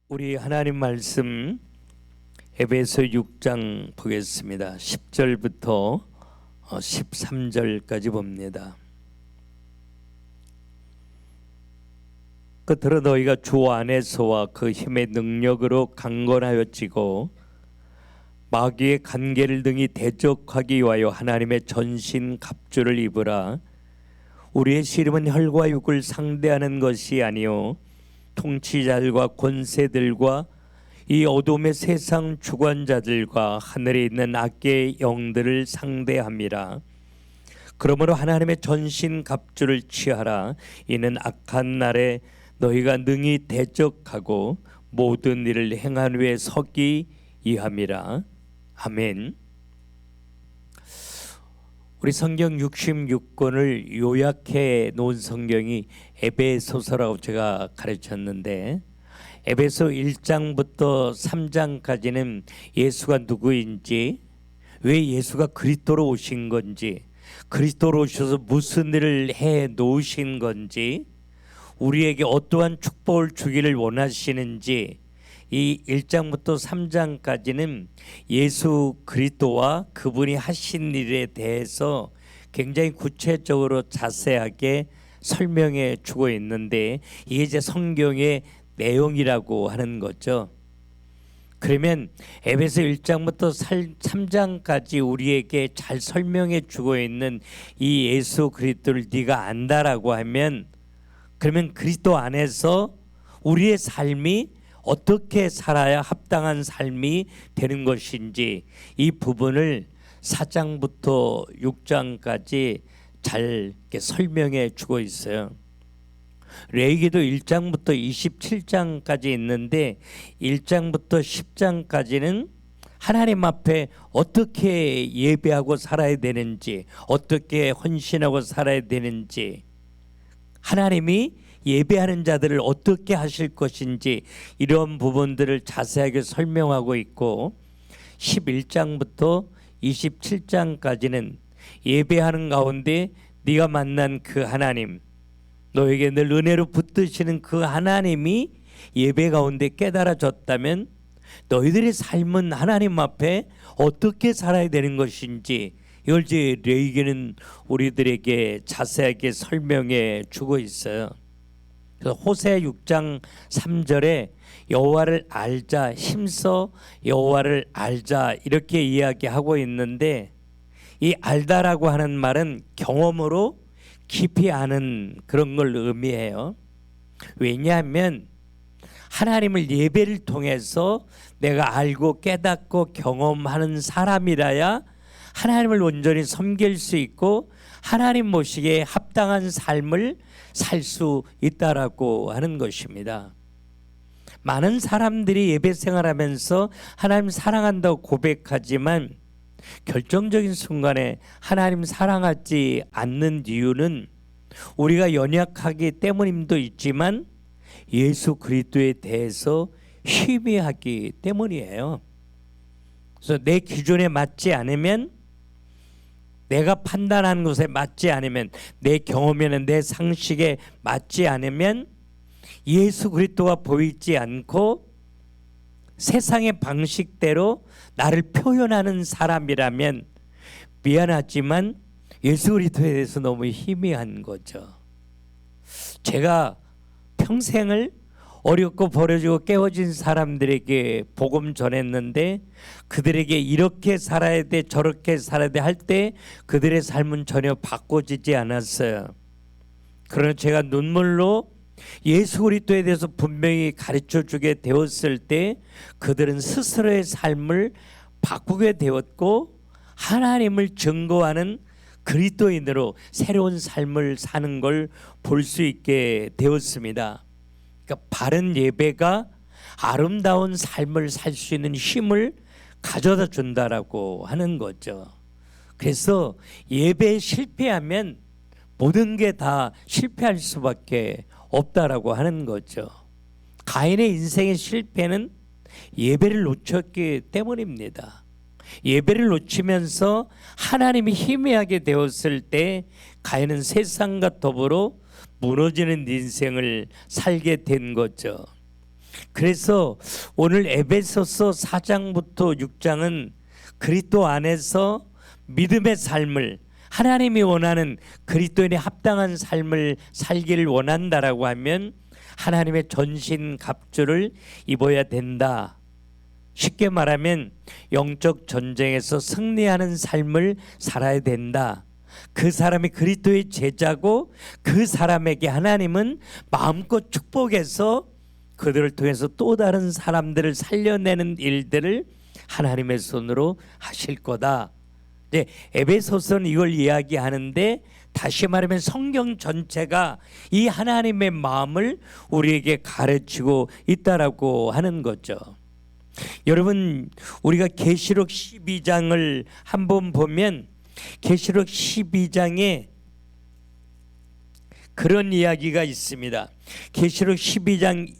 우리 하나님 말씀 에베소 6장 보겠습니다. 10절부터 13절까지 봅니다. 끝으로 너희가 주 안에서와 그 힘의 능력으로 강건하여지고 마귀의 간계를 등이 대적하기 위하여 하나님의 전신 갑주를 입으라. 우리의 씨름은 혈과 육을 상대하는 것이 아니요 통치자들과 권세들과 이 어둠의 세상 주관자들과 하늘에 있는 악의 영들을 상대함이라. 그러므로 하나님의 전신 갑주를 취하라. 이는 악한 날에 너희가 능히 대적하고 모든 일을 행한 후에 서기 이함이라. 아멘. 우리 성경 66권을 요약해 놓은 성경이 에베소서라고 제가 가르쳤는데, 에베소 1장부터 3장까지는 예수가 누구인지, 왜 예수가 그리스도로 오신 건지, 그리스도로 오셔서 무슨 일을 해 놓으신 건지, 우리에게 어떠한 축복을 주기를 원하시는지, 이 1장부터 3장까지는 예수 그리스도와 그분이 하신 일에 대해서 굉장히 구체적으로 자세하게 설명해 주고 있는데, 이게 이제 성경의 내용이라고 하는 거죠. 그러면 에베소 1장부터 3장까지 우리에게 잘 설명해 주고 있는 이 예수 그리스도를 네가 안다라고 하면, 그러면 그리스도 안에서 우리의 삶이 어떻게 살아야 합당한 삶이 되는 것인지, 이 부분을 4장부터 6장까지 잘 이렇게 설명해 주고 있어요. 레위기도 1장부터 27장까지 있는데, 1장부터 10장까지는 하나님 앞에 어떻게 예배하고 살아야 되는지, 어떻게 헌신하고 살아야 되는지, 하나님이 예배하는 자들을 어떻게 하실 것인지, 이런 부분들을 자세하게 설명하고 있고, 11장부터 27장까지는 예배하는 가운데 네가 만난 그 하나님, 너에게 늘 은혜로 붙드시는 그 하나님이 예배 가운데 깨달아졌다면 너희들의 삶은 하나님 앞에 어떻게 살아야 되는 것인지, 이걸 이제 레위기는 우리들에게 자세하게 설명해 주고 있어요. 그래서 호세 6장 3절에 여호와를 알자, 힘써 여호와를 알자, 이렇게 이야기하고 있는데, 이 알다라고 하는 말은 경험으로 깊이 아는 그런 걸 의미해요. 왜냐하면 하나님을 예배를 통해서 내가 알고 깨닫고 경험하는 사람이라야 하나님을 온전히 섬길 수 있고 하나님 모시기에 합당한 삶을 살 수 있다라고 하는 것입니다. 많은 사람들이 예배 생활하면서 하나님 사랑한다고 고백하지만 결정적인 순간에 하나님 사랑하지 않는 이유는 우리가 연약하기 때문임도 있지만 예수 그리스도에 대해서 희미하기 때문이에요. 그래서 내 기준에 맞지 않으면, 내가 판단하는 것에 맞지 않으면, 내 경험에는 내 상식에 맞지 않으면 예수 그리스도가 보이지 않고 세상의 방식대로 나를 표현하는 사람이라면 미안하지만 예수 그리스도에 대해서 너무 희미한 거죠. 제가 평생을 어렵고 버려지고 깨어진 사람들에게 복음 전했는데, 그들에게 이렇게 살아야 돼 저렇게 살아야 돼 할 때 그들의 삶은 전혀 바꿔지지 않았어요. 그러나 제가 눈물로 예수 그리스도에 대해서 분명히 가르쳐 주게 되었을 때 그들은 스스로의 삶을 바꾸게 되었고 하나님을 증거하는 그리스도인으로 새로운 삶을 사는 걸 볼 수 있게 되었습니다. 그러니까 바른 예배가 아름다운 삶을 살 수 있는 힘을 가져다 준다라고 하는 거죠. 그래서 예배에 실패하면 모든 게 다 실패할 수밖에 없다라고 하는 거죠. 가인의 인생의 실패는 예배를 놓쳤기 때문입니다. 예배를 놓치면서 하나님이 희미하게 되었을 때 가인은 세상과 더불어 무너지는 인생을 살게 된 거죠. 그래서 오늘 에베소서 4장부터 6장은 그리스도 안에서 믿음의 삶을, 하나님이 원하는 그리스도인의 합당한 삶을 살기를 원한다라고 하면 하나님의 전신 갑주를 입어야 된다. 쉽게 말하면 영적 전쟁에서 승리하는 삶을 살아야 된다. 그 사람이 그리스도의 제자고 그 사람에게 하나님은 마음껏 축복해서 그들을 통해서 또 다른 사람들을 살려내는 일들을 하나님의 손으로 하실 거다. 네, 에베소서는 이걸 이야기하는데 다시 말하면 성경 전체가 이 하나님의 마음을 우리에게 가르치고 있다라고 하는 거죠. 여러분, 우리가 계시록 12장을 한번 보면 계시록 12장에 그런 이야기가 있습니다. 계시록 12장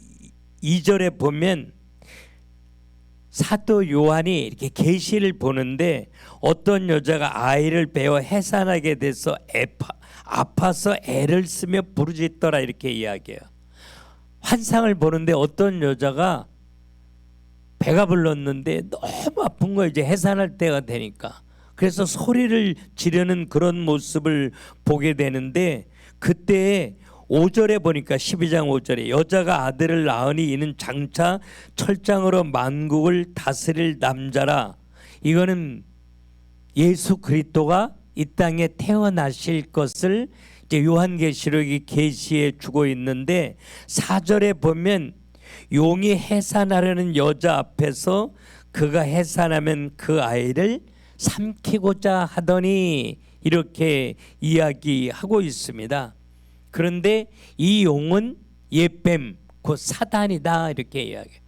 2절에 보면 사도 요한이 이렇게 계시를 보는데 어떤 여자가 아이를 베어 해산하게 돼서 아파서 애를 쓰며 부르짖더라 이렇게 이야기해요. 환상을 보는데 어떤 여자가 배가 불렀는데 너무 아픈 거예요. 이제 해산할 때가 되니까. 그래서 소리를 지르는 그런 모습을 보게 되는데 그때 5절에 보니까 12장 5절에 여자가 아들을 낳으니 이는 장차 철장으로 만국을 다스릴 남자라. 이거는 예수 그리스도가 이 땅에 태어나실 것을 이제 요한계시록이 계시해 주고 있는데 4절에 보면 용이 해산하려는 여자 앞에서 그가 해산하면 그 아이를 삼키고자 하더니 이렇게 이야기하고 있습니다. 그런데 이 용은 옛뱀 곧 사단이다 이렇게 이야기해요.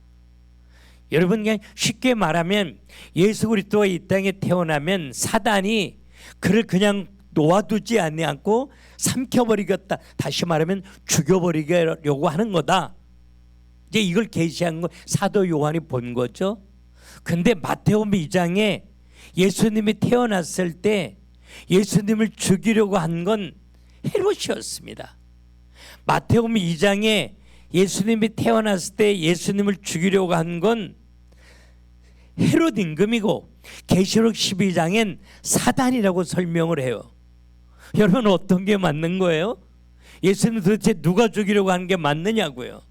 여러분, 그냥 쉽게 말하면 예수 그리스도가 이 땅에 태어나면 사단이 그를 그냥 놓아두지 않고 삼켜버리겠다, 다시 말하면 죽여버리려고 하는 거다. 이제 이걸 계시한 거 사도 요한이 본 거죠. 근데 마태복음 2장에 예수님이 태어났을 때 예수님을 죽이려고 한 건 헤롯이었습니다. 마태복음 2장에 예수님이 태어났을 때 예수님을 죽이려고 한 건 헤롯 임금이고 계시록 12장엔 사단이라고 설명을 해요. 여러분, 어떤 게 맞는 거예요? 예수님 도대체 누가 죽이려고 하는 게 맞느냐고요?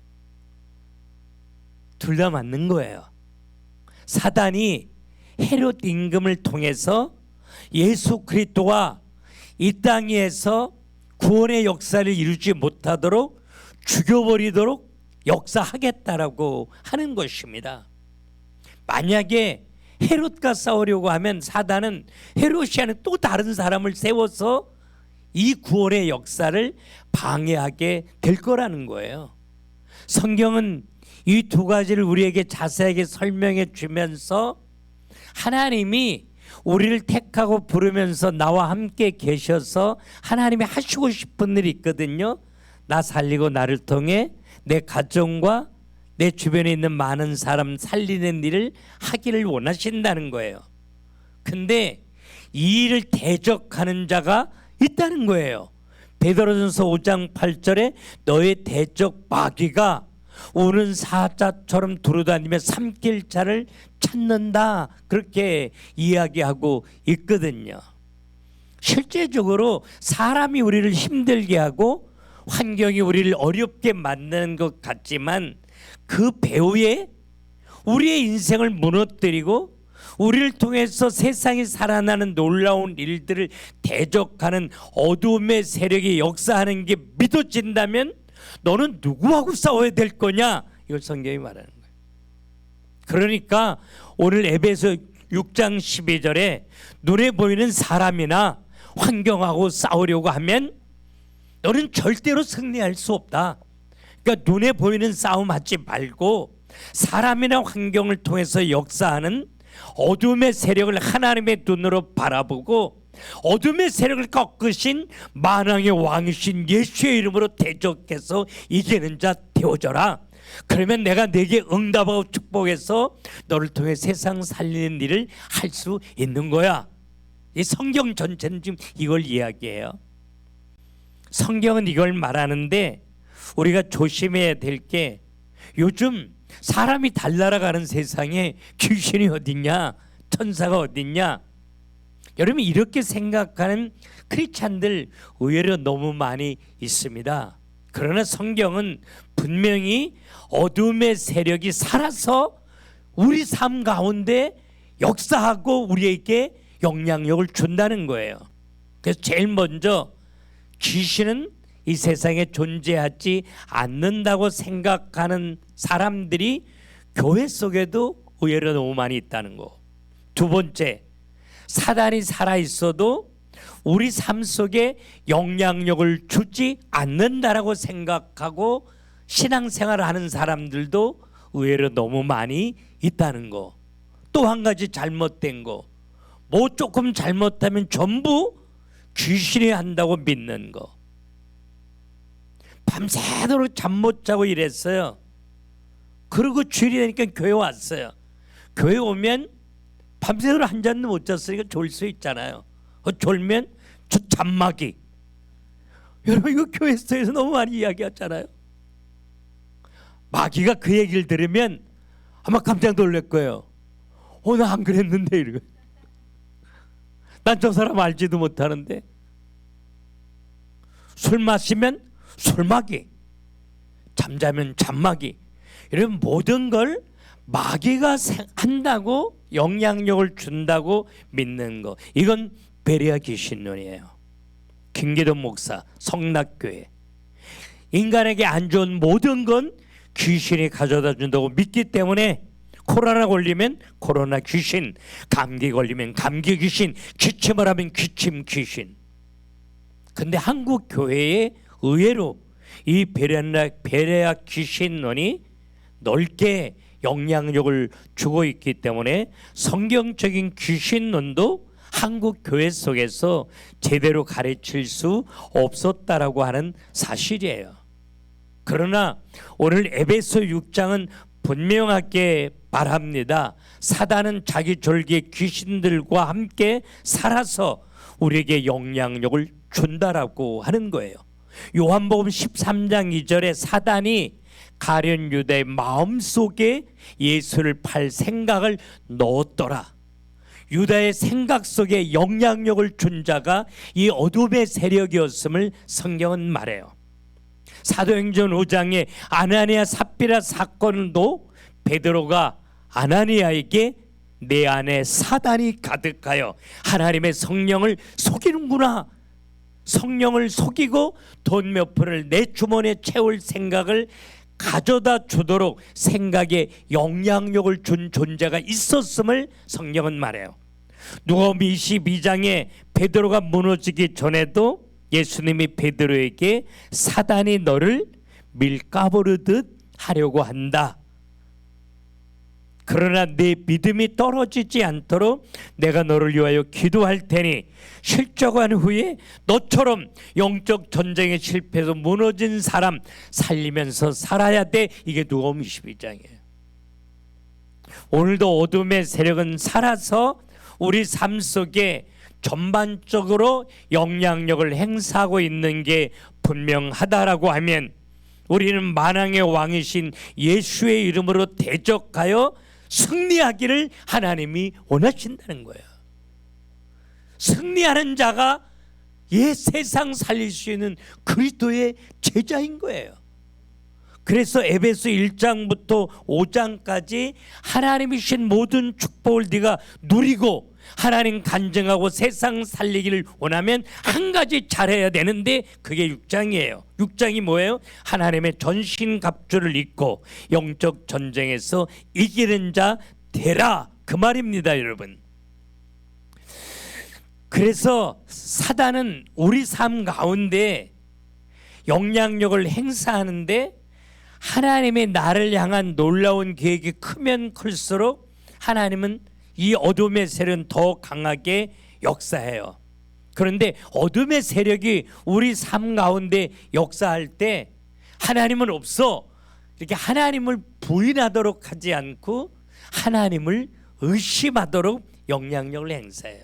둘 다 맞는 거예요. 사단이 헤롯 임금을 통해서 예수 그리스도와 이 땅에서 구원의 역사를 이루지 못하도록 죽여버리도록 역사하겠다라고 하는 것입니다. 만약에 헤롯과 싸우려고 하면 사단은 헤롯이 아닌 또 다른 사람을 세워서 이 구원의 역사를 방해하게 될 거라는 거예요. 성경은 이 두 가지를 우리에게 자세하게 설명해 주면서 하나님이 우리를 택하고 부르면서 나와 함께 계셔서 하나님이 하시고 싶은 일이 있거든요. 나 살리고 나를 통해 내 가정과 내 주변에 있는 많은 사람 살리는 일을 하기를 원하신다는 거예요. 근데 이 일을 대적하는 자가 있다는 거예요. 베드로전서 5장 8절에 너의 대적 마귀가 우는 사자처럼 두루다니며 삼킬 자를 찾는다 그렇게 이야기하고 있거든요. 실제적으로 사람이 우리를 힘들게 하고 환경이 우리를 어렵게 만드는 것 같지만 그 배후에 우리의 인생을 무너뜨리고 우리를 통해서 세상이 살아나는 놀라운 일들을 대적하는 어두움의 세력이 역사하는 게 믿어진다면 너는 누구하고 싸워야 될 거냐? 이걸 성경이 말하는 거예요. 그러니까 오늘 에베소 6장 12절에 눈에 보이는 사람이나 환경하고 싸우려고 하면 너는 절대로 승리할 수 없다. 그러니까 눈에 보이는 싸움 하지 말고 사람이나 환경을 통해서 역사하는 어둠의 세력을 하나님의 눈으로 바라보고 어둠의 세력을 꺾으신 만왕의 왕이신 예수의 이름으로 대적해서 이기는 자 되어져라. 그러면 내가 네게 응답하고 축복해서 너를 통해 세상 살리는 일을 할 수 있는 거야. 이 성경 전체는 지금 이걸 이야기해요. 성경은 이걸 말하는데 우리가 조심해야 될 게 요즘 사람이 달날아가는 세상에 귀신이 어딨냐, 천사가 어딨냐. 여러분, 이렇게 생각하는 크리스찬들 의외로 너무 많이 있습니다. 그러나 성경은 분명히 어둠의 세력이 살아서 우리 삶 가운데 역사하고 우리에게 영향력을 준다는 거예요. 그래서 제일 먼저 귀신은 이 세상에 존재하지 않는다고 생각하는 사람들이 교회 속에도 의외로 너무 많이 있다는 거. 두 번째, 사단이 살아있어도 우리 삶 속에 영향력을 주지 않는다라고 생각하고 신앙생활을 하는 사람들도 의외로 너무 많이 있다는 거. 또 한 가지 잘못된 거, 뭐 조금 잘못하면 전부 귀신이 한다고 믿는 거. 밤새도록 잠 못 자고 이랬어요. 그리고 주일이 되니까 교회 왔어요. 교회 오면 밤새도록 한 잔도 못 잤으니까 졸 수 있잖아요. 졸면 저 잠마귀. 여러분, 이거 교회에서 너무 많이 이야기하잖아요. 마귀가 그 얘기를 들으면 아마 깜짝 놀랄 거예요. 나 안 그랬는데 이러고. 난 저 사람 알지도 못하는데. 술 마시면 술마귀, 잠자면 잠마귀. 이런 모든 걸 마귀가 한다고 영향력을 준다고 믿는 거, 이건 베레아 귀신론이에요. 김기돈 목사, 성락교회. 인간에게 안 좋은 모든 건 귀신이 가져다 준다고 믿기 때문에 코로나 걸리면 코로나 귀신, 감기 걸리면 감기 귀신, 기침을 하면 기침 귀신. 근데 한국 교회에 의외로 이 베레아 귀신론이 넓게 영향력을 주고 있기 때문에 성경적인 귀신론도 한국 교회 속에서 제대로 가르칠 수 없었다라고 하는 사실이에요. 그러나 오늘 에베소 6장은 분명하게 말합니다. 사단은 자기 졸기의 귀신들과 함께 살아서 우리에게 영향력을 준다라고 하는 거예요. 요한복음 13장 2절에 사단이 가룟 유다의 마음속에 예수를 팔 생각을 넣었더라. 유다의 생각 속에 영향력을 준 자가 이 어둠의 세력이었음을 성경은 말해요. 사도행전 5장에 아나니아 삽비라 사건도 베드로가 아나니아에게 내 안에 사단이 가득하여 하나님의 성령을 속이는구나, 성령을 속이고 돈 몇 푼을 내 주머니에 채울 생각을 가져다 주도록 생각에 영향력을 준 존재가 있었음을 성경은 말해요. 누가복음 22장에 베드로가 무너지기 전에도 예수님이 베드로에게 사단이 너를 밀가부르듯 하려고 한다. 그러나 내 믿음이 떨어지지 않도록 내가 너를 위하여 기도할 테니 실족한 후에 너처럼 영적 전쟁에 실패해서 무너진 사람 살리면서 살아야 돼. 이게 누가복음 22장이에요. 오늘도 어둠의 세력은 살아서 우리 삶 속에 전반적으로 영향력을 행사하고 있는 게 분명하다라고 하면 우리는 만왕의 왕이신 예수의 이름으로 대적하여 승리하기를 하나님이 원하신다는 거예요. 승리하는 자가 이 세상 살릴 수 있는 그리스도의 제자인 거예요. 그래서 에베소 1장부터 5장까지 하나님이 주신 모든 축복을 네가 누리고 하나님 간증하고 세상 살리기를 원하면 한 가지 잘해야 되는데 그게 6장이에요. 6장이 뭐예요? 하나님의 전신갑주를 입고 영적 전쟁에서 이기는 자 되라, 그 말입니다, 여러분. 그래서 사단은 우리 삶 가운데 영향력을 행사하는데 하나님의 나를 향한 놀라운 계획이 크면 클수록 하나님은 이 어둠의 세력은 더 강하게 역사해요. 그런데 어둠의 세력이 우리 삶 가운데 역사할 때 하나님은 없어, 이렇게 하나님을 부인하도록 하지 않고 하나님을 의심하도록 영향력을 행사해요.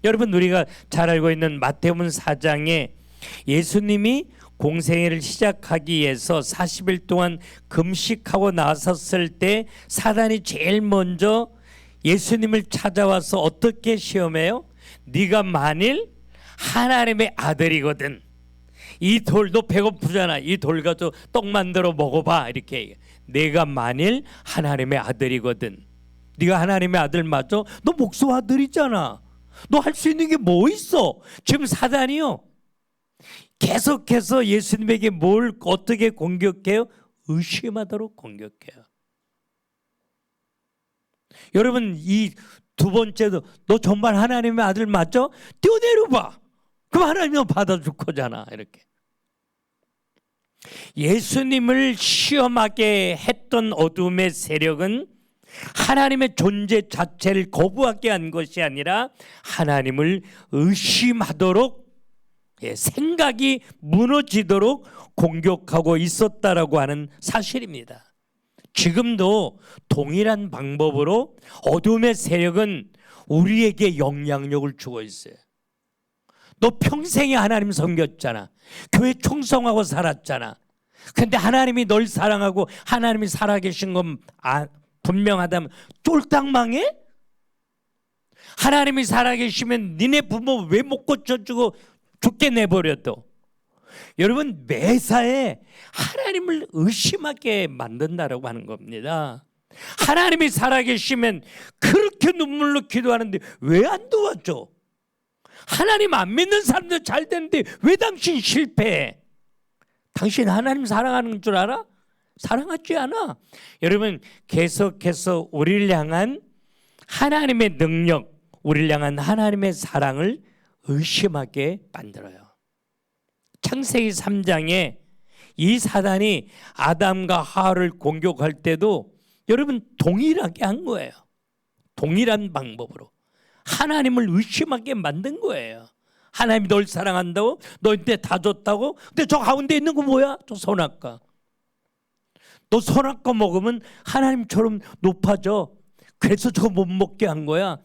여러분, 우리가 잘 알고 있는 마태복음 4장에 예수님이 공생애를 시작하기 위해서 40일 동안 금식하고 나섰을 때 사단이 제일 먼저 예수님을 찾아와서 어떻게 시험해요? 네가 만일 하나님의 아들이거든, 이 돌도 배고프잖아, 이 돌 가지고 떡 만들어 먹어봐, 이렇게 얘기해. 내가 만일 하나님의 아들이거든, 네가 하나님의 아들 맞아? 너 목수 아들이잖아, 너 할 수 있는 게 뭐 있어? 지금 사단이요 계속해서 예수님에게 뭘 어떻게 공격해요? 의심하도록 공격해요. 여러분, 이 두 번째도 너 정말 하나님의 아들 맞죠? 뛰어내려봐. 그럼 하나님이 받아줄 거잖아. 이렇게 예수님을 시험하게 했던 어둠의 세력은 하나님의 존재 자체를 거부하게 한 것이 아니라 하나님을 의심하도록, 생각이 무너지도록 공격하고 있었다라고 하는 사실입니다. 지금도 동일한 방법으로 어둠의 세력은 우리에게 영향력을 주고 있어요. 너 평생에 하나님 섬겼잖아. 교회 충성하고 살았잖아. 근데 하나님이 널 사랑하고 하나님이 살아계신 건 분명하다면 쫄딱 망해? 하나님이 살아계시면 니네 부모 왜 못 고쳐주고 죽게 내버려둬? 여러분, 매사에 하나님을 의심하게 만든다라고 하는 겁니다. 하나님이 살아계시면 그렇게 눈물로 기도하는데 왜 안 도와줘? 하나님 안 믿는 사람들 잘 되는데 왜 당신 실패해? 당신 하나님 사랑하는 줄 알아? 사랑하지 않아. 여러분, 계속해서 우리를 향한 하나님의 능력, 우리를 향한 하나님의 사랑을 의심하게 만들어요. 창세기 3장에 이 사단이 아담과 하와를 공격할 때도 여러분 동일하게 한 거예요. 동일한 방법으로 하나님을 의심하게 만든 거예요. 하나님이 널 사랑한다고? 너한테 다 줬다고? 근데 저 가운데 있는 거 뭐야? 저 선악과. 너 선악과 먹으면 하나님처럼 높아져. 그래서 저거 못 먹게 한 거야.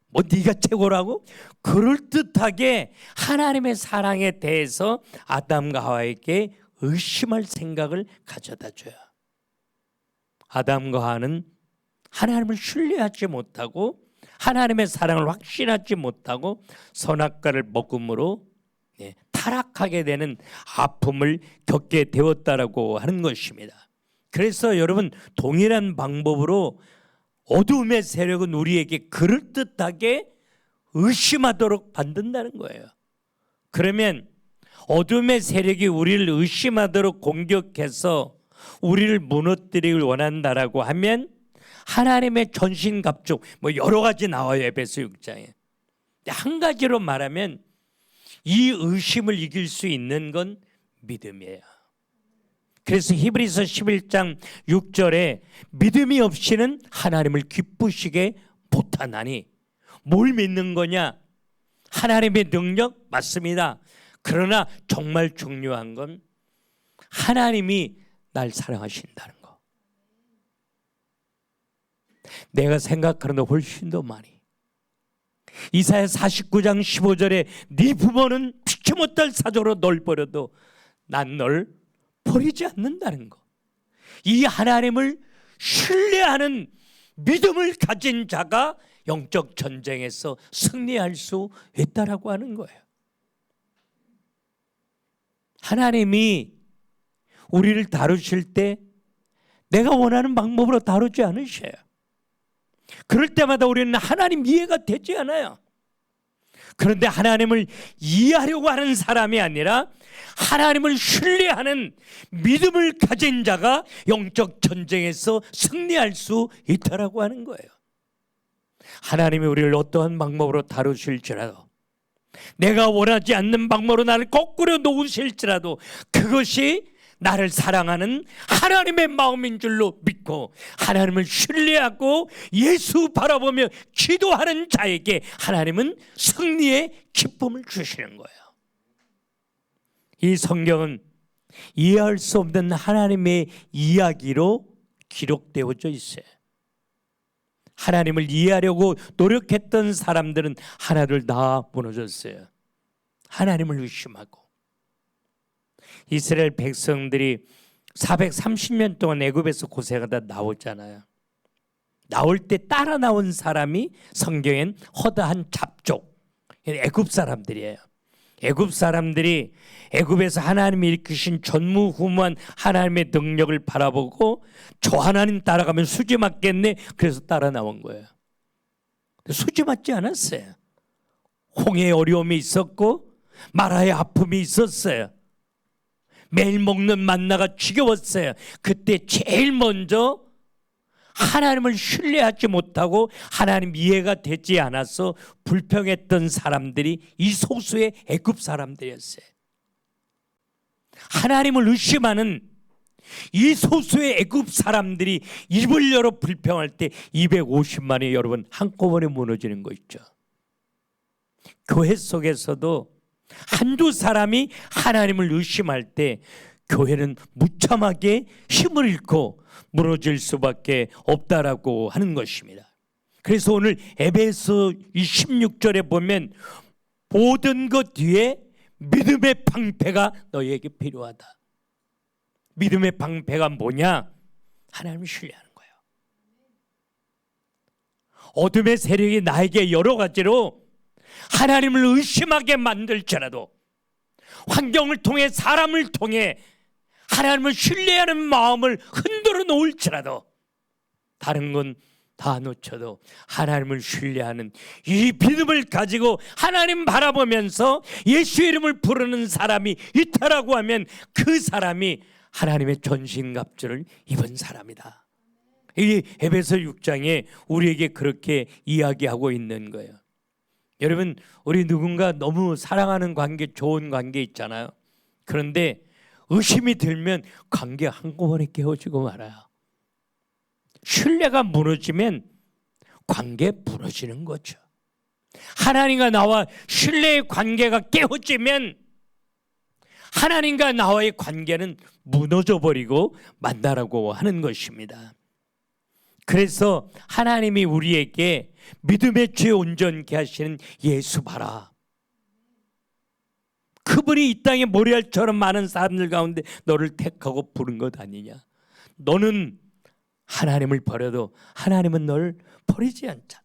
뭐 네가 최고라고? 그럴듯하게 하나님의 사랑에 대해서 아담과 하와에게 의심할 생각을 가져다 줘요. 아담과 하와는 하나님을 신뢰하지 못하고 하나님의 사랑을 확신하지 못하고 선악과를 먹음으로 타락하게 되는 아픔을 겪게 되었다라고 하는 것입니다. 그래서 여러분, 동일한 방법으로 어둠의 세력은 우리에게 그럴듯하게 의심하도록 만든다는 거예요. 그러면 어둠의 세력이 우리를 의심하도록 공격해서 우리를 무너뜨리길 원한다라고 하면 하나님의 전신갑죽, 뭐 여러 가지 나와요, 에베소 6장에. 한 가지로 말하면 이 의심을 이길 수 있는 건 믿음이에요. 그래서 히브리서 11장 6절에 믿음이 없이는 하나님을 기쁘시게 못하나니, 뭘 믿는 거냐? 하나님의 능력 맞습니다. 그러나 정말 중요한 건 하나님이 날 사랑하신다는 거. 내가 생각하는 것 훨씬 더 많이. 이사야 49장 15절에 네 부모는 피치 못할 사조로 널 버려도 난 널 버리지 않는다는 거. 이 하나님을 신뢰하는 믿음을 가진 자가 영적 전쟁에서 승리할 수 있다라고 하는 거예요. 하나님이 우리를 다루실 때 내가 원하는 방법으로 다루지 않으셔요. 그럴 때마다 우리는 하나님 이해가 되지 않아요. 그런데 하나님을 이해하려고 하는 사람이 아니라 하나님을 신뢰하는 믿음을 가진 자가 영적 전쟁에서 승리할 수 있다라고 하는 거예요. 하나님이 우리를 어떠한 방법으로 다루실지라도, 내가 원하지 않는 방법으로 나를 거꾸로 놓으실지라도 그것이 나를 사랑하는 하나님의 마음인 줄로 믿고 하나님을 신뢰하고 예수 바라보며 기도하는 자에게 하나님은 승리의 기쁨을 주시는 거예요. 이 성경은 이해할 수 없는 하나님의 이야기로 기록되어져 있어요. 하나님을 이해하려고 노력했던 사람들은 하나둘 다 무너졌어요. 하나님을 의심하고 이스라엘 백성들이 430년 동안 애굽에서 고생하다 나오잖아요. 나올 때 따라 나온 사람이 성경엔 허다한 잡족, 애굽 사람들이에요. 애굽 사람들이 애굽에서 하나님이 일으키신 전무후무한 하나님의 능력을 바라보고 저 하나님 따라가면 수지 맞겠네, 그래서 따라 나온 거예요. 수지 맞지 않았어요. 홍해의 어려움이 있었고 마라의 아픔이 있었어요. 매일 먹는 만나가 지겨웠어요. 그때 제일 먼저 하나님을 신뢰하지 못하고 하나님 이해가 되지 않아서 불평했던 사람들이 이 소수의 애굽 사람들이었어요. 하나님을 의심하는 이 소수의 애굽 사람들이 입을 열어 불평할 때 250만이 여러분 한꺼번에 무너지는 거 있죠. 교회 속에서도 한두 사람이 하나님을 의심할 때 교회는 무참하게 힘을 잃고 무너질 수밖에 없다라고 하는 것입니다. 그래서 오늘 에베소 16절에 보면 모든 것 뒤에 믿음의 방패가 너희에게 필요하다. 믿음의 방패가 뭐냐? 하나님을 신뢰하는 거예요. 어둠의 세력이 나에게 여러 가지로 하나님을 의심하게 만들지라도, 환경을 통해 사람을 통해 하나님을 신뢰하는 마음을 흔들어 놓을지라도, 다른 건 다 놓쳐도 하나님을 신뢰하는 이 믿음을 가지고 하나님 바라보면서 예수의 이름을 부르는 사람이 있다라고 하면 그 사람이 하나님의 전신갑주를 입은 사람이다. 이 에베소 6장에 우리에게 그렇게 이야기하고 있는 거예요. 여러분, 우리 누군가 너무 사랑하는 관계, 좋은 관계 있잖아요. 그런데 의심이 들면 관계 한꺼번에 깨어지고 말아요. 신뢰가 무너지면 관계 무너지는 거죠. 하나님과 나와 신뢰의 관계가 깨어지면 하나님과 나와의 관계는 무너져 버리고 만나라고 하는 것입니다. 그래서 하나님이 우리에게 믿음의 죄 온전케 하시는 예수 봐라. 그분이 이 땅에 모래알처럼 많은 사람들 가운데 너를 택하고 부른 것 아니냐. 너는 하나님을 버려도 하나님은 너를 버리지 않자.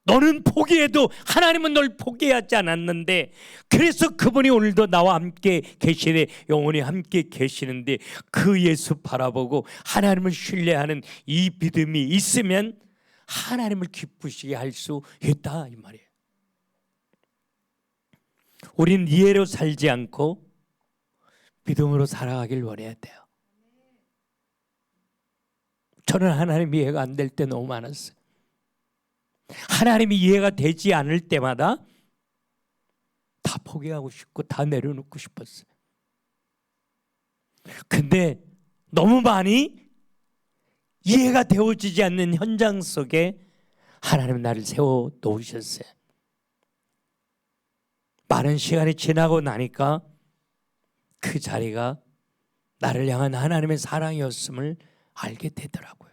너는 포기해도 하나님은 널 포기하지 않았는데, 그래서 그분이 오늘도 나와 함께 계시네, 영원히 함께 계시는데, 그 예수 바라보고 하나님을 신뢰하는 이 믿음이 있으면 하나님을 기쁘시게 할 수 있다, 이 말이에요. 우린 이해로 살지 않고 믿음으로 살아가길 원해야 돼요. 저는 하나님 이해가 안 될 때 너무 많았어요. 하나님이 이해가 되지 않을 때마다 다 포기하고 싶고 다 내려놓고 싶었어요. 근데 너무 많이 이해가 되어지지 않는 현장 속에 하나님은 나를 세워 놓으셨어요. 많은 시간이 지나고 나니까 그 자리가 나를 향한 하나님의 사랑이었음을 알게 되더라고요.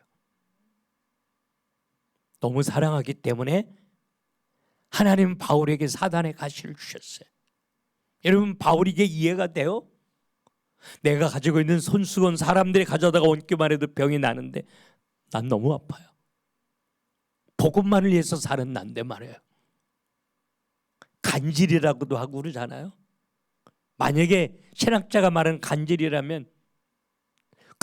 너무 사랑하기 때문에 하나님은 바울에게 사단의 가시를 주셨어요. 여러분, 바울에게 이해가 돼요? 내가 가지고 있는 손수건 사람들이 가져다가 얹기만 해도 병이 나는데 난 너무 아파요. 복음만을 위해서 사는 난데 말이에요. 간질이라고도 하고 그러잖아요. 만약에 신학자가 말하는 간질이라면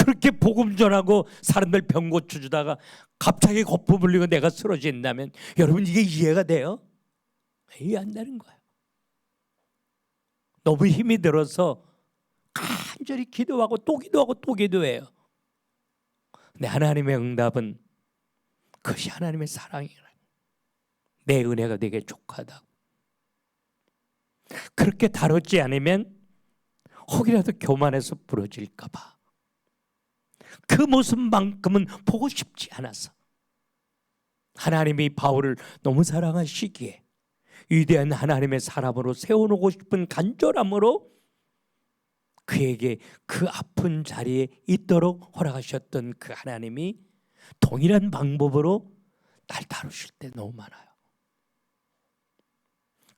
그렇게 복음 전하고 사람들 병 고쳐주다가 갑자기 거품 불리고 내가 쓰러진다면 여러분, 이게 이해가 돼요? 이해 안 되는 거예요. 너무 힘이 들어서 간절히 기도하고 또 기도하고 또 기도해요. 근데 하나님의 응답은 그것이 하나님의 사랑이라. 내 은혜가 되게 족하다. 그렇게 다루지 않으면 혹이라도 교만해서 부러질까 봐 그 모습만큼은 보고 싶지 않아서 하나님이 바울을 너무 사랑하시기에 위대한 하나님의 사람으로 세워놓고 싶은 간절함으로 그에게 그 아픈 자리에 있도록 허락하셨던 그 하나님이 동일한 방법으로 날 다루실 때 너무 많아요.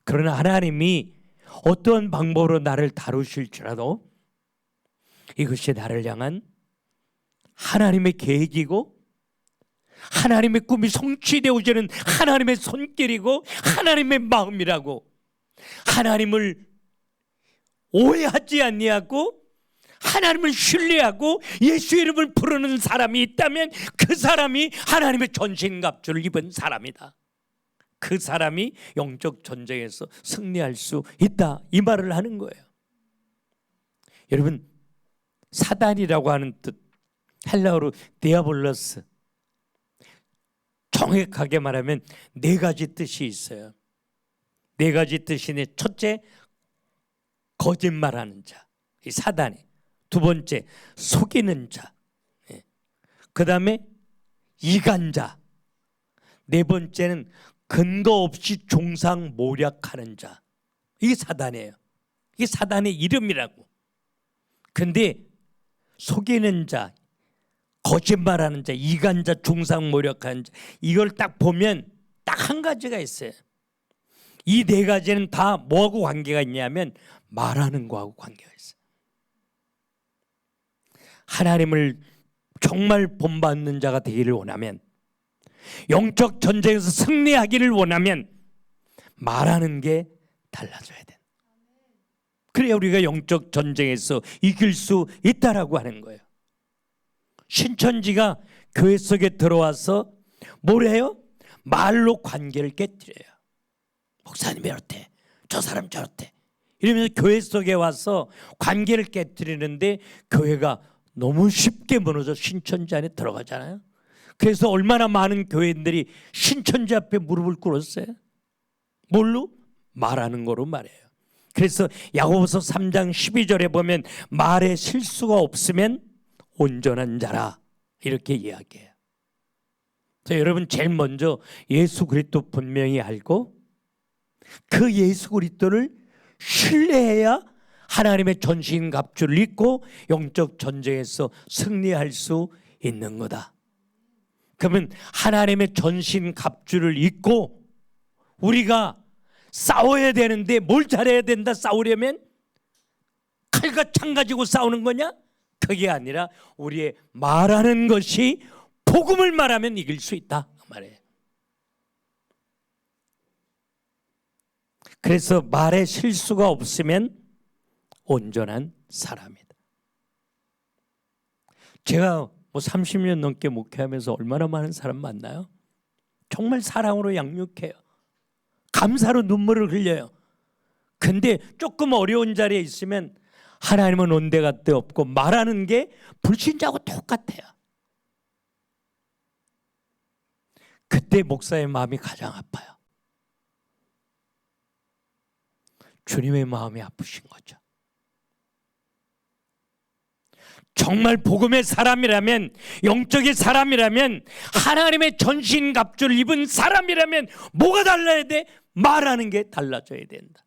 그러나 하나님이 어떤 방법으로 나를 다루실지라도 이것이 나를 향한 하나님의 계획이고 하나님의 꿈이 성취되어지는 하나님의 손길이고 하나님의 마음이라고, 하나님을 오해하지 아니하고 하나님을 신뢰하고 예수 이름을 부르는 사람이 있다면 그 사람이 하나님의 전신갑주를 입은 사람이다. 그 사람이 영적 전쟁에서 승리할 수 있다, 이 말을 하는 거예요. 여러분, 사단이라고 하는 뜻, 헬라어로 디아볼로스, 정확하게 말하면 네 가지 뜻이 있어요. 네 가지 뜻이네. 첫째, 거짓말하는 자, 이 사단이. 두 번째, 속이는 자. 그 다음에 이간자. 네 번째는 근거 없이 종상모략하는 자. 이게 사단이에요. 이게 사단의 이름이라고. 근데 속이는 자, 거짓말하는 자, 이간자, 종상모략하는 자, 이걸 딱 보면 딱 한 가지가 있어요. 이 네 가지는 다 뭐하고 관계가 있냐면 말하는 거하고 관계가 있어요. 하나님을 정말 본받는 자가 되기를 원하면, 영적 전쟁에서 승리하기를 원하면 말하는 게 달라져야 돼. 그래야 우리가 영적 전쟁에서 이길 수 있다라고 하는 거예요. 신천지가 교회 속에 들어와서 뭘 해요? 말로 관계를 깨뜨려요. 목사님이 이렇대, 저 사람 저렇대, 이러면서 교회 속에 와서 관계를 깨뜨리는데 교회가 너무 쉽게 무너져 신천지 안에 들어가잖아요. 그래서 얼마나 많은 교회인들이 신천지 앞에 무릎을 꿇었어요. 뭘로? 말하는 거로 말해요. 그래서 야고보서 3장 12절에 보면 말에 실수가 없으면 온전한 자라, 이렇게 이야기해요. 그래서 여러분, 제일 먼저 예수 그리스도 분명히 알고 그 예수 그리스도를 신뢰해야 하나님의 전신갑주를 입고 영적 전쟁에서 승리할 수 있는 거다. 그러면 하나님의 전신갑주를 입고 우리가 싸워야 되는데 뭘 잘해야 된다? 싸우려면 칼과 창 가지고 싸우는 거냐? 그게 아니라 우리의 말하는 것이 복음을 말하면 이길 수 있다, 그 말이에요. 그래서 말에 실수가 없으면 온전한 사람이다. 제가 30년 넘게 목회하면서 얼마나 많은 사람 만나요? 정말 사랑으로 양육해요. 감사로 눈물을 흘려요. 근데 조금 어려운 자리에 있으면 하나님은 온데가 데 없고 말하는 게 불신자하고 똑같아요. 그때 목사의 마음이 가장 아파요. 주님의 마음이 아프신 거죠. 정말 복음의 사람이라면, 영적의 사람이라면, 하나님의 전신갑주를 입은 사람이라면 뭐가 달라야 돼? 말하는 게 달라져야 된다.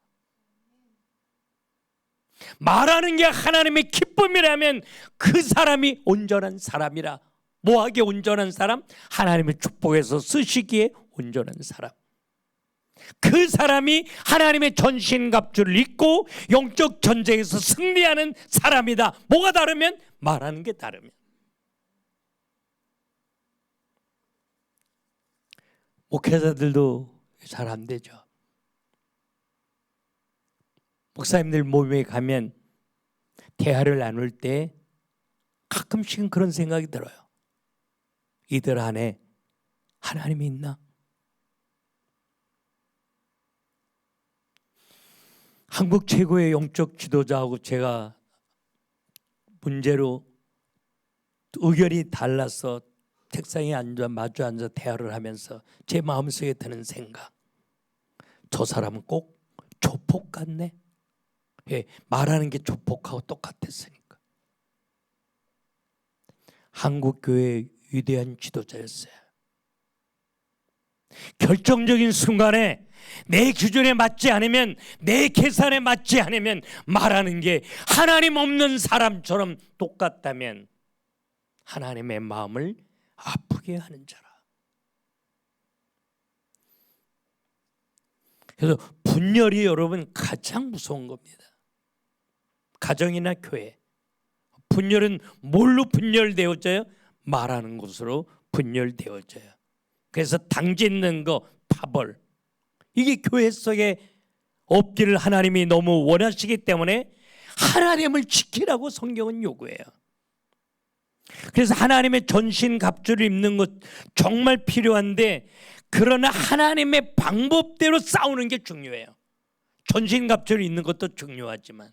말하는 게 하나님의 기쁨이라면 그 사람이 온전한 사람이라. 뭐하게 온전한 사람? 하나님의 축복에서 쓰시기에 온전한 사람. 그 사람이 하나님의 전신갑주를 입고 영적 전쟁에서 승리하는 사람이다. 뭐가 다르면? 말하는 게 다르면. 목회자들도 잘 안 되죠. 목사님들 모임에 가면 대화를 나눌 때 가끔씩은 그런 생각이 들어요. 이들 안에 하나님이 있나? 한국 최고의 영적 지도자하고 제가 문제로 의견이 달라서 책상에 마주 앉아 대화를 하면서 제 마음속에 드는 생각, 저 사람은 꼭 조폭 같네. 예, 말하는 게 조폭하고 똑같았으니까. 한국 교회의 위대한 지도자였어요. 결정적인 순간에 내 기준에 맞지 않으면, 내 계산에 맞지 않으면 말하는 게 하나님 없는 사람처럼 똑같다면 하나님의 마음을 아프게 하는 자라. 그래서 분열이 여러분 가장 무서운 겁니다. 가정이나 교회. 분열은 뭘로 분열되어져요? 말하는 것으로 분열되어져요. 그래서 당짓는 거, 파벌, 이게 교회 속에 없기를 하나님이 너무 원하시기 때문에 하나님을 지키라고 성경은 요구해요. 그래서 하나님의 전신갑주를 입는 것 정말 필요한데, 그러나 하나님의 방법대로 싸우는 게 중요해요. 전신갑주를 입는 것도 중요하지만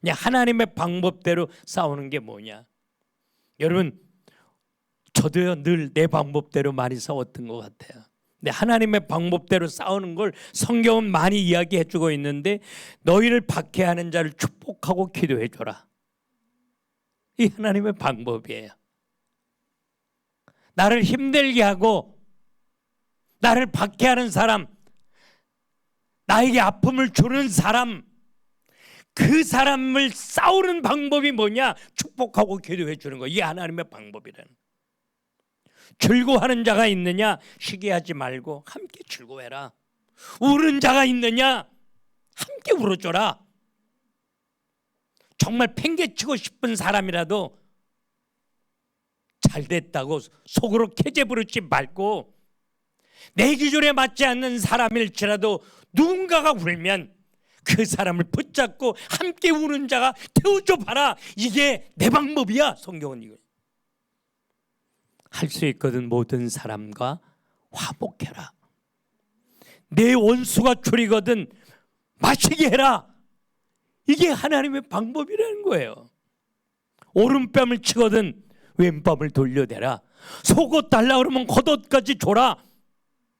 그냥 하나님의 방법대로 싸우는 게 뭐냐. 여러분, 저도요 늘 내 방법대로 많이 싸웠던 것 같아요. 근데 하나님의 방법대로 싸우는 걸 성경은 많이 이야기해 주고 있는데, 너희를 박해하는 자를 축복하고 기도해 줘라. 이 하나님의 방법이에요. 나를 힘들게 하고 나를 박해하는 사람, 나에게 아픔을 주는 사람, 그 사람을 싸우는 방법이 뭐냐? 축복하고 기도해 주는 거. 이게 하나님의 방법이라는. 즐거워하는 자가 있느냐? 시기하지 말고 함께 즐거워해라. 우는 자가 있느냐? 함께 울어줘라. 정말 팽개치고 싶은 사람이라도 잘 됐다고 속으로 캐제 부르지 말고, 내 기준에 맞지 않는 사람일지라도 누군가가 울면 그 사람을 붙잡고 함께 우는 자가 태워줘 봐라. 이게 내 방법이야. 성경은 이거 할 수 있거든. 모든 사람과 화목해라. 내 원수가 줄이거든 마시게 해라. 이게 하나님의 방법이라는 거예요. 오른뺨을 치거든 왼뺨을 돌려대라. 속옷 달라 그러면 겉옷까지 줘라.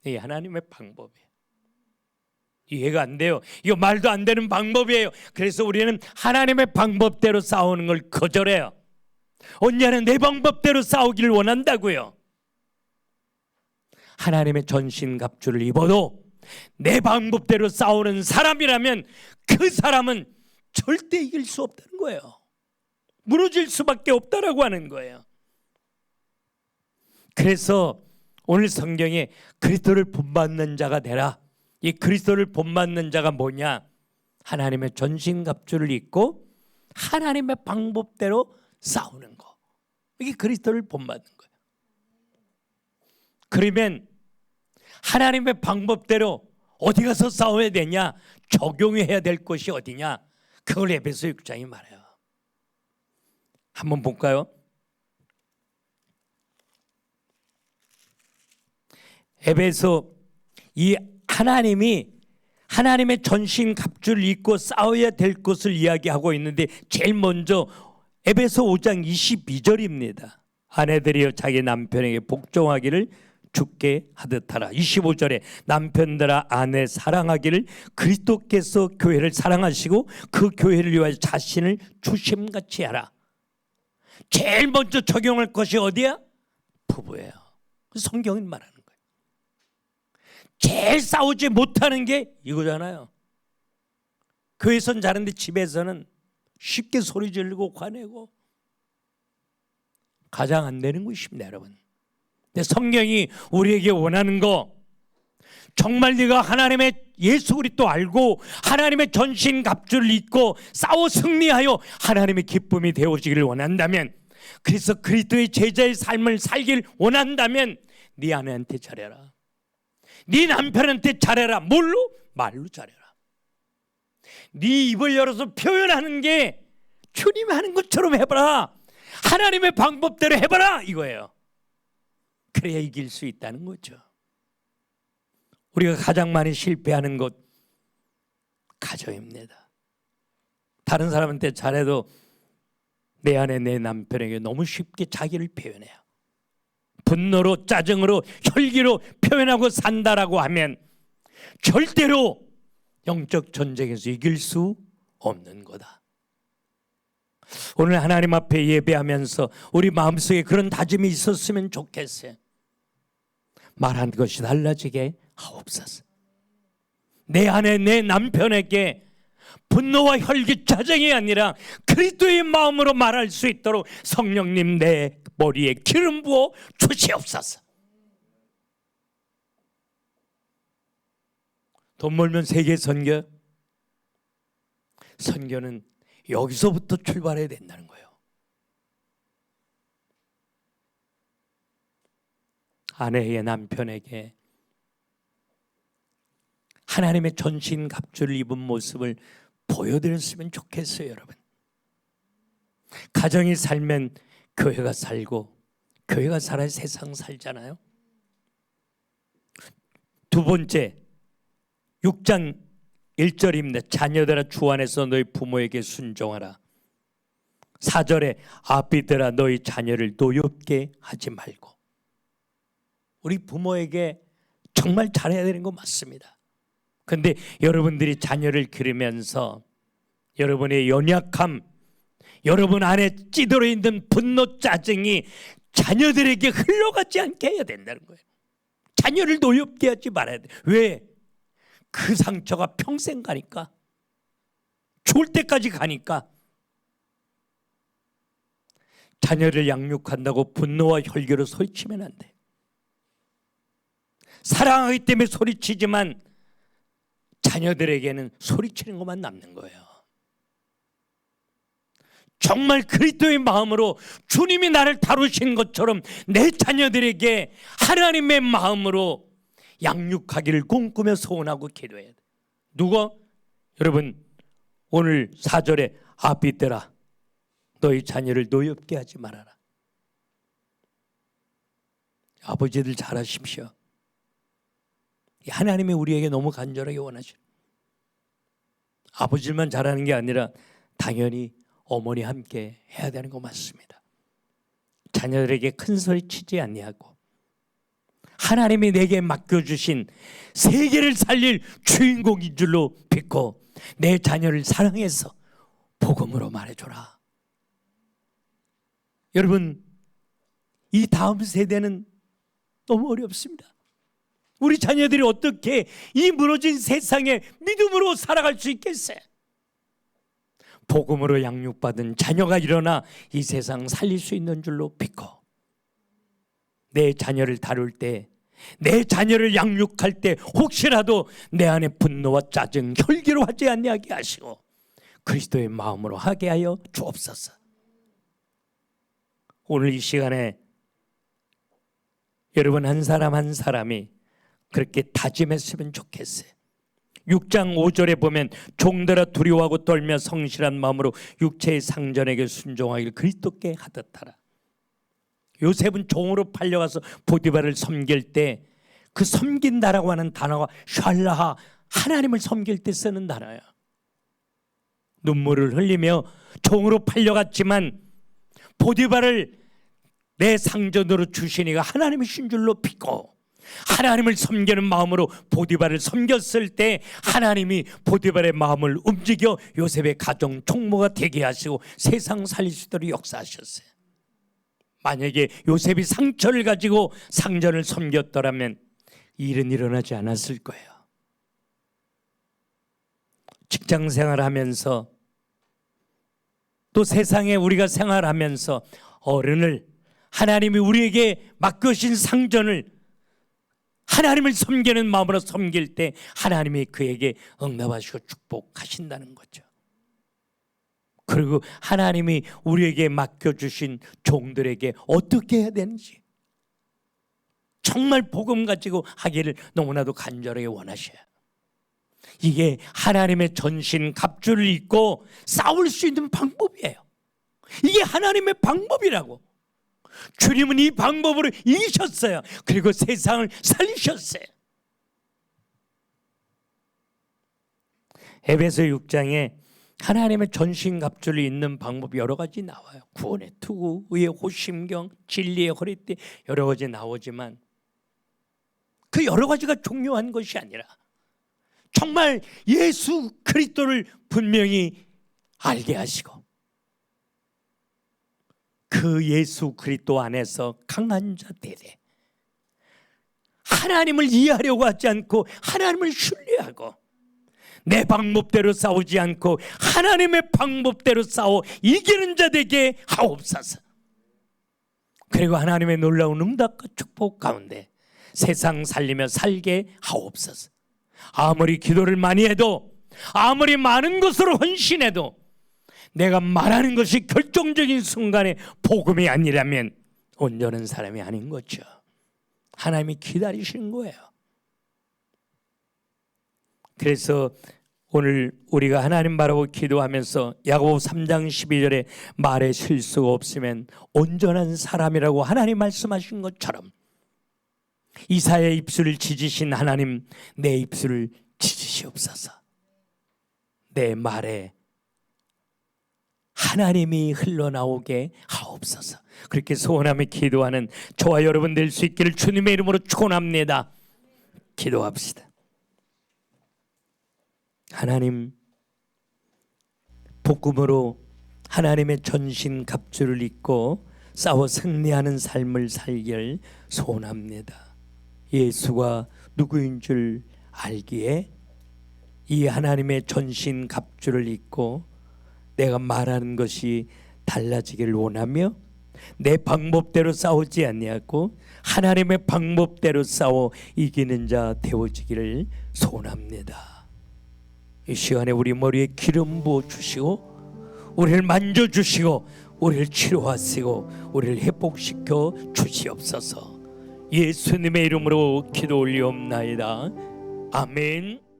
이게 하나님의 방법이에요. 이해가 안 돼요. 이거 말도 안 되는 방법이에요. 그래서 우리는 하나님의 방법대로 싸우는 걸 거절해요. 언제나 내 방법대로 싸우기를 원한다고요. 하나님의 전신갑주를 입어도 내 방법대로 싸우는 사람이라면 그 사람은 절대 이길 수 없다는 거예요. 무너질 수밖에 없다라고 하는 거예요. 그래서 오늘 성경에 그리스도를 본받는 자가 되라. 이 그리스도를 본받는 자가 뭐냐? 하나님의 전신갑주를 입고 하나님의 방법대로 싸우는 거. 이게 그리스도를 본받는 거예요. 그러면 하나님의 방법대로 어디 가서 싸워야 되냐? 적용해야 될 것이 어디냐? 그걸 에베소 6장이 말해요. 한번 볼까요? 에베소, 이 하나님이 하나님의 전신갑주를 입고 싸워야 될 것을 이야기하고 있는데, 제일 먼저 에베소 5장 22절입니다. 아내들이여 자기 남편에게 복종하기를 주께 하듯 하라. 25절에 남편들아 아내 사랑하기를 그리스도께서 교회를 사랑하시고 그 교회를 위하여 자신을 주심같이 하라. 제일 먼저 적용할 것이 어디야? 부부예요. 성경은 말하는 거예요. 제일 싸우지 못하는 게 이거잖아요. 교회에서는 잘하는데 집에서는 쉽게 소리 지르고 화내고 가장 안 되는 것입니다, 여러분. 근데 성경이 우리에게 원하는 거, 정말 네가 하나님의 예수 그리스도 알고 하나님의 전신갑주를 입고 싸워 승리하여 하나님의 기쁨이 되어지기를 원한다면, 그래서 그리스도의 제자의 삶을 살길 원한다면 네 아내한테 잘해라. 네 남편한테 잘해라. 뭘로? 말로 잘해라. 네 입을 열어서 표현하는 게 주님 하는 것처럼 해봐라. 하나님의 방법대로 해봐라 이거예요. 그래야 이길 수 있다는 거죠. 우리가 가장 많이 실패하는 것, 가정입니다. 다른 사람한테 잘해도 내 아내 내 남편에게 너무 쉽게 자기를 표현해요. 분노로, 짜증으로, 혈기로 표현하고 산다라고 하면 절대로 영적 전쟁에서 이길 수 없는 거다. 오늘 하나님 앞에 예배하면서 우리 마음속에 그런 다짐이 있었으면 좋겠어요. 말한 것이 달라지게 하옵소서. 내 아내 내 남편에게 분노와 혈기 짜증이 아니라 그리스도의 마음으로 말할 수 있도록 성령님 내 머리에 기름 부어 주시옵소서. 돈 벌면 세계 선교? 선교는 여기서부터 출발해야 된다는 거예요. 아내의 남편에게 하나님의 전신갑주를 입은 모습을 보여드렸으면 좋겠어요, 여러분. 가정이 살면 교회가 살고, 교회가 살아야 세상 살잖아요. 두 번째, 6장 1절입니다. 자녀들아, 주 안에서 너희 부모에게 순종하라. 4절에 아비들아, 너희 자녀를 노엽게 하지 말고. 우리 부모에게 정말 잘해야 되는 거 맞습니다. 그런데 여러분들이 자녀를 기르면서 여러분의 연약함, 여러분 안에 찌들어 있는 분노, 짜증이 자녀들에게 흘러가지 않게 해야 된다는 거예요. 자녀를 노엽게 하지 말아야 돼. 왜? 그 상처가 평생 가니까, 죽을 때까지 가니까. 자녀를 양육한다고 분노와 혈기로 소리치면 안 돼. 사랑하기 때문에 소리치지만 자녀들에게는 소리치는 것만 남는 거예요. 정말 그리스도의 마음으로 주님이 나를 다루신 것처럼 내 자녀들에게 하나님의 마음으로 양육하기를 꿈꾸며 소원하고 기도해야 돼. 누가? 여러분, 오늘 4절에 아비들아, 너희 자녀를 노엽게 하지 말아라. 아버지들 잘하십시오. 하나님이 우리에게 너무 간절하게 원하셔. 아버지만 잘하는 게 아니라 당연히 어머니 함께 해야 되는 거 맞습니다. 자녀들에게 큰 소리 치지 아니하고 하나님이 내게 맡겨주신 세계를 살릴 주인공인 줄로 믿고 내 자녀를 사랑해서 복음으로 말해줘라. 여러분, 이 다음 세대는 너무 어렵습니다. 우리 자녀들이 어떻게 이 무너진 세상에 믿음으로 살아갈 수 있겠어요? 복음으로 양육받은 자녀가 일어나 이 세상 살릴 수 있는 줄로 믿고 내 자녀를 다룰 때, 내 자녀를 양육할 때 혹시라도 내 안에 분노와 짜증, 혈기로 하지 않게 하시고 그리스도의 마음으로 하게 하여 주옵소서. 오늘 이 시간에 여러분 한 사람 한 사람이 그렇게 다짐했으면 좋겠어요. 6장 5절에 보면 종들아 두려워하고 떨며 성실한 마음으로 육체의 상전에게 순종하기를 그리스도께 하듯 하라. 요셉은 종으로 팔려가서 보디발을 섬길 때 그 섬긴다라고 하는 단어가 샬라하, 하나님을 섬길 때 쓰는 단어예요. 눈물을 흘리며 종으로 팔려갔지만 보디발을 내 상전으로 주시니가 하나님이신 줄로 믿고 하나님을 섬기는 마음으로 보디발을 섬겼을 때 하나님이 보디발의 마음을 움직여 요셉의 가정 총무가 되게 하시고 세상 살릴 수 있도록 역사하셨어요. 만약에 요셉이 상처를 가지고 상전을 섬겼더라면 이 일은 일어나지 않았을 거예요. 직장 생활하면서 또 세상에 우리가 생활하면서 어른을, 하나님이 우리에게 맡겨신 상전을 하나님을 섬기는 마음으로 섬길 때 하나님이 그에게 응답하시고 축복하신다는 거죠. 그리고 하나님이 우리에게 맡겨주신 종들에게 어떻게 해야 되는지 정말 복음 가지고 하기를 너무나도 간절하게 원하셔요. 이게 하나님의 전신 갑주를 입고 싸울 수 있는 방법이에요. 이게 하나님의 방법이라고. 주님은 이 방법으로 이기셨어요. 그리고 세상을 살리셨어요. 에베소 6장에 하나님의 전신갑주를 입는 방법이 여러 가지 나와요. 구원의 투구, 의의 호심경, 진리의 허리띠 여러 가지 나오지만 그 여러 가지가 중요한 것이 아니라 정말 예수 그리스도를 분명히 알게 하시고 그 예수 그리스도 안에서 강한 자 되되 하나님을 이해하려고 하지 않고 하나님을 신뢰하고 내 방법대로 싸우지 않고 하나님의 방법대로 싸워 이기는 자 되게 하옵소서. 그리고 하나님의 놀라운 응답과 축복 가운데 세상 살리며 살게 하옵소서. 아무리 기도를 많이 해도, 아무리 많은 것으로 헌신해도 내가 말하는 것이 결정적인 순간에 복음이 아니라면 온전한 사람이 아닌 거죠. 하나님이 기다리시는 거예요. 그래서 오늘 우리가 하나님 바라보고 기도하면서 야고보 3장 12절에 말에 실수가 없으면 온전한 사람이라고 하나님 말씀하신 것처럼 이사야의 입술을 찢으신 하나님, 내 입술을 찢으시옵소서. 내 말에 하나님이 흘러나오게 하옵소서. 그렇게 소원하며 기도하는 저와 여러분 될 수 있기를 주님의 이름으로 축원합니다. 기도합시다. 하나님, 복음으로 하나님의 전신 갑주를 입고 싸워 승리하는 삶을 살길 소원합니다. 예수가 누구인 줄 알기에 이 하나님의 전신 갑주를 입고 내가 말하는 것이 달라지기를 원하며 내 방법대로 싸우지 아니하고 하나님의 방법대로 싸워 이기는 자 되어지기를 소원합니다. 이 시간에 우리 머리에 기름 부어 주시고 우리를 만져주시고 우리를 치료하시고 우리를 회복시켜 주시옵소서. 예수님의 이름으로 기도 올리옵나이다. 아멘.